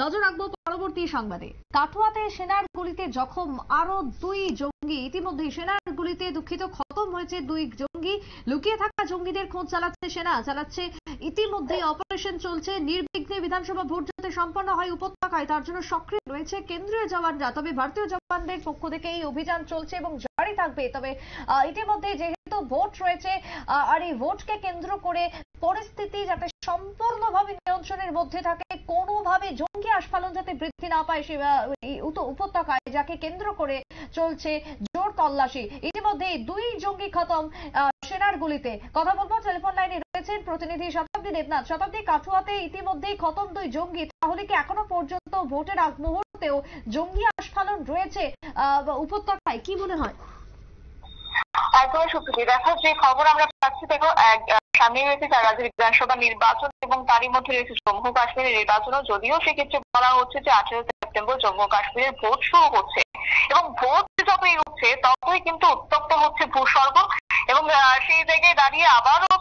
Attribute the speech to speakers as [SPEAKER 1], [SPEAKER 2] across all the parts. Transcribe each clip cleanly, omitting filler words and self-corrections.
[SPEAKER 1] নজর রাখবো পরবর্তী সংবাদে। কাঠুয়াতে সেনার গুলিতে জখম আরো 2 জঙ্গি। ইতিমধ্যে সেনার গুলিতে খতম হয়েছে 2 জঙ্গি। লুকিয়ে থাকা জঙ্গিদের খোঁজ চালাচ্ছে সেনা। ইতিমধ্যে অপারেশন চলছে। নির্বিঘ্নে বিধানসভা ভোট যাতে সম্পন্ন হয় উপত্যকায়, তার জন্য সক্রিয় রয়েছে কেন্দ্রীয় জওয়ানরা। তবে ভারতীয় জওয়ানদের পক্ষ থেকে এই অভিযান চলছে এবং জারি থাকবে। তবে ইতিমধ্যে যেহেতু ভোট রয়েছে আর এই ভোটকে কেন্দ্র করে পরিস্থিতি যাতে সম্পূর্ণভাবে নিয়ন্ত্রণের মধ্যে থাকে, কোনোভাবে জঙ্গি আস্ফালন যাতে বৃদ্ধি না পায় সে উপত্যকায়, যাকে কেন্দ্র করে চলছে জোর তল্লাশি। ইতিমধ্যে 2 জঙ্গি খতম সেনার গুলিতে। কথা বলবো, টেলিফোন লাইনে রয়েছেন প্রতিনিধি শতাব্দী দেবনাথ। শতাব্দী, কাঠুয়াতে ইতিমধ্যেই খতম 2 জঙ্গি, তাহলে কি এখনো পর্যন্ত ভোটের আগ মুহূর্তেও জঙ্গি আস্ফালন রয়েছে উপত্যকায়, কি মনে হয়?
[SPEAKER 2] একদমই সত্যি। দেখো, যে খবর আমরা পাচ্ছি, দেখো সামনে রয়েছে রাজ্যের বিধানসভা নির্বাচন এবং তারই মধ্যে রয়েছে জম্মু কাশ্মীরের নির্বাচনও। যদিও সেক্ষেত্রে বলা হচ্ছে যে 18 সেপ্টেম্বর জম্মু কাশ্মীরের ভোট শুরু হচ্ছে এবং ভোট যতই হচ্ছে ততই কিন্তু উত্তপ্ত হচ্ছে ভূস্বর্গ এবং সেই জায়গায় দাঁড়িয়ে আবারও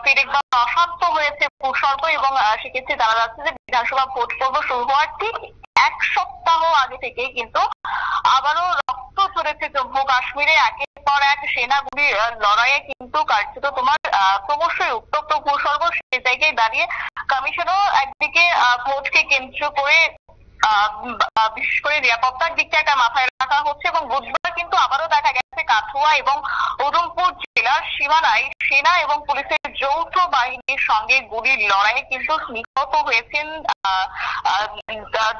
[SPEAKER 2] ফেরেকবার অশান্ত হয়েছে ভূস্বর্গ এবং সেক্ষেত্রে জানা যাচ্ছে যে বিধানসভা ভোট পর্ব শুরু হওয়ার ঠিক 1 সপ্তাহ আগে থেকে কিন্তু আবারও রক্ত ঝরেছে জম্মু কাশ্মীরে। একের পর এক সেনাগুলির লড়াইয়ে কিন্তু কার্যত তোমার ক্রমশই উত্তপ্ত ভূস্বর্গ। সেই জায়গায় দাঁড়িয়ে কমিশনও একদিকে ভোটকে কেন্দ্র করে বিশেষ করে নিরাপত্তার দিকটা একটা মাথায় রাখা হচ্ছে এবং বুধবার কিন্তু আবারও দেখা গেছে কাঠুয়া এবং উধমপুর জেলার সীমানায় সেনা এবং পুলিশের যৌথ বাহিনীর সঙ্গে গুলির লড়াইয়ে কিন্তু নিহত হয়েছেন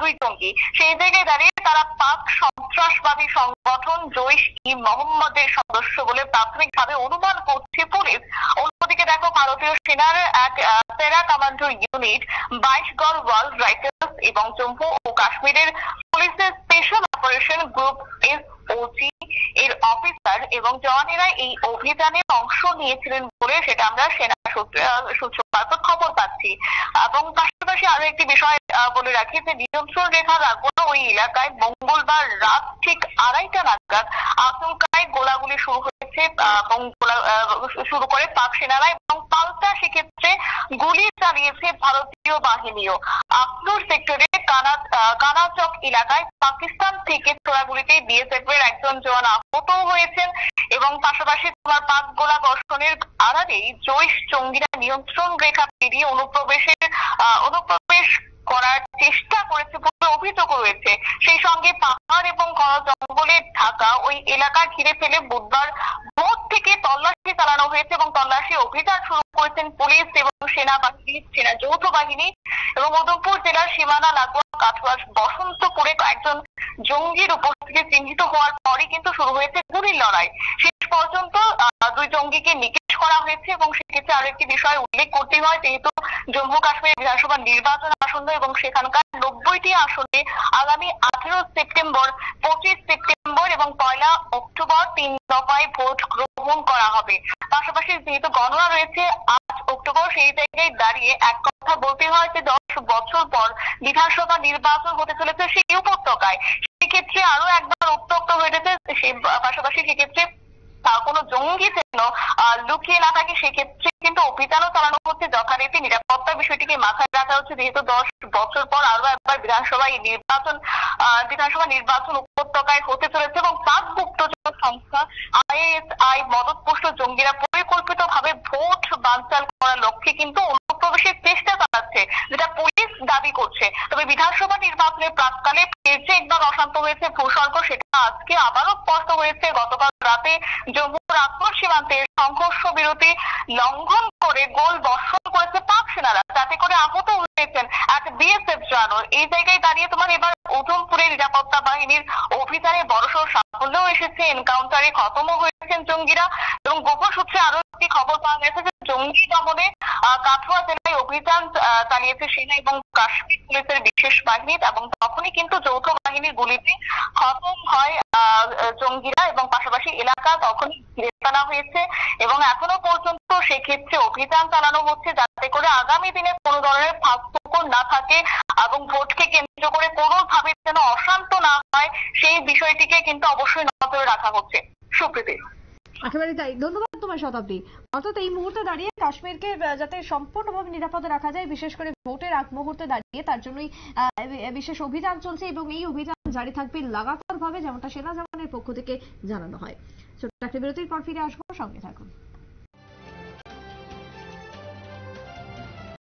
[SPEAKER 2] 2 জঙ্গি। সেই জায়গায় দাঁড়িয়ে তারা পাক সন্ত্রাসবাদী সংগঠন জৈশ-ই-মোহাম্মদের সদস্য বলে প্রাথমিকভাবে অনুমান করছে পুলিশ। অন্যদিকে দেখো, ভারতীয় সেনার এক প্যারা কমান্ডো ইউনিট 22 গড় ওয়ার্ল্ড রাইফেলস এবং জম্মু ও কাশ্মীরের পুলিশের স্পেশাল অপারেশন গ্রুপ SOG এর অফিসার এবং জওয়ানেরা এই অভিযানে অংশ নিয়েছিলেন বলে সেটা আমরা সেনা সূত্র মারফত খবর পাচ্ছি। এবং পাশাপাশি আরো একটি বিষয় বলে রাখি যে নিয়ন্ত্রণ রেখার আগুনে ওই এলাকায় মঙ্গলবার রাত ঠিক 2:30 নাগাদ আচমকায় গোলাগুলি শুরু হয়েছে এবং শুরু করে পাক সেনারা এবং পাল্টা সেক্ষেত্রে গুলি চালিয়েছে ভারতীয় বাহিনীও। আখনুর সেক্টরে কানাচক এলাকায় পাকিস্তান থেকে ছোড়া গুলিতে বিএসএফ এর একজন জওয়ান আহত হয়েছেন এবং পাশাপাশি তোমার পাক গোলা বর্ষণের আড়ালেই জৈশ জঙ্গিরা নিয়ন্ত্রণ রেখা পেরিয়ে অনুপ্রবেশ করার চেষ্টা করেছে বলে অভিযোগ রয়েছে। সেই সঙ্গে পাহাড় এবং ঘন জঙ্গলে ঢাকা ওই এলাকা ঘিরে ফেলে বুধবার ভোর থেকে তল্লাশি চালানো হয়েছে এবং তল্লাশি অভিযান শুরু করেছেন পুলিশ এবং সেনা যৌথ বাহিনী এবং উধমপুর জেলার সীমানা লাগোয়া কাঠুয়ার বসন্তপুরে কয়েকজন জঙ্গির উপস্থিতি চিহ্নিত হওয়ার পরই কিন্তু শুরু হয়েছে গুলির লড়াই। শেষ পর্যন্ত 2 জঙ্গিকে নিকেশ করা হয়েছে এবং সেক্ষেত্রে আরো একটি বিষয় উল্লেখ করতে হয়, যেহেতু জম্মু কাশ্মীর বিধানসভা নির্বাচন আসন্ন এবং সেখানকার 90টি আসনে আগামী 18 সেপ্টেম্বর, 25 সেপ্টেম্বর এবং 1 অক্টোবর 3 দফায় ভোট গ্রহণ করা হবে। পাশাপাশি যেহেতু গণনা রয়েছে 8 অক্টোবর, সেই জায়গায় দাঁড়িয়ে এক কথা বলতে হয় যে 10 বছর পর বিধানসভা নির্বাচন হতে চলেছে সেই উপত্যকায়। সেক্ষেত্রে আরো একবার উত্তপ্ত হয়ে গেছে। সেই পাশাপাশি সেক্ষেত্রে কোনো জঙ্গি যেন লুকিয়ে না থাকে সেক্ষেত্রে কিন্তু অভিযানও চালানো হচ্ছে। যথারীতি নিরাপত্তা বিষয়টিকে মাথায় রাখা হচ্ছে, যেহেতু 10 বছর পর আরো একবার বিধানসভা নির্বাচন উপত্যকায় হতে চলেছে এবং পাক গুপ্তচর সংস্থা ISI মদতপুষ্ট জঙ্গিরা পরিকল্পিতভাবে ভোট বানচাল করার লক্ষ্যে কিন্তু অনুপ্রবেশের চেষ্টা চালাচ্ছে, যেটা পুলিশ দাবি করছে। তবে বিধানসভা নির্বাচনের প্রাক্কালে ফের যে একবার অশান্ত হয়েছে ভূস্বর্গ, সেটা আজকে আবারও স্পষ্ট হয়েছে। গতকাল রাতে জম্মুর আখনুর সীমান্তে সংঘর্ষ বিরতি লঙ্ঘন করে গোল বর্ষণ করেছে পাক সেনারা, যাতে করে আহত হয়েছেন এক বিএসএফ জওয়ান। এই জায়গায় দাঁড়িয়ে তোমার এবার উধমপুরের নিরাপত্তা বাহিনীর অভিযানে বড়সড় সাফল্যও এসেছে। এনকাউন্টারে খতমও হয়েছেন জঙ্গিরা এবং গোপন সূত্রে আরো একটি খবর পাওয়া গেছে যে জঙ্গি দমনে কাঠুয়া জেলায় অভিযান চালিয়েছে সেনা এবং কাশ্মীর পুলিশের বিশেষ বাহিনী এবং তখনই কিন্তু যৌথ বাহিনীর গুলিতে খতম হয় জঙ্গিরা এবং পাশাপাশি এলাকা তখনই ঘিরে ফেলা হয়েছে এবং এখনো পর্যন্ত সেক্ষেত্রে অভিযান চালানো হচ্ছে, যাতে করে আগামী দিনে কোনো ধরনের ফাঁকফোকর না থাকে এবং ভোটকে কেন্দ্র করে কোনোভাবে যেন অশান্ত না হয় সেই বিষয়টিকে কিন্তু অবশ্যই নজরে রাখা হচ্ছে। সুপ্রীতি।
[SPEAKER 1] একেবারে তাই, ধন্যবাদ তোমার শতাব্দী। অর্থাৎ এই মুহূর্তে দাঁড়িয়ে কাশ্মীরকে যাতে সম্পূর্ণভাবে নিরাপদে রাখা যায়, বিশেষ করে ভোটের আগ মুহূর্তে দাঁড়িয়ে, তার জন্যই বিশেষ অভিযান চলছে এবং এই অভিযান জারি থাকবে লাগাতার ভাবে, যেমনটা সেনা জওয়ানের পক্ষ থেকে জানানো হয়। ছোট্ট একটা বিরতির পর ফিরে আসবো, সঙ্গে থাকুন।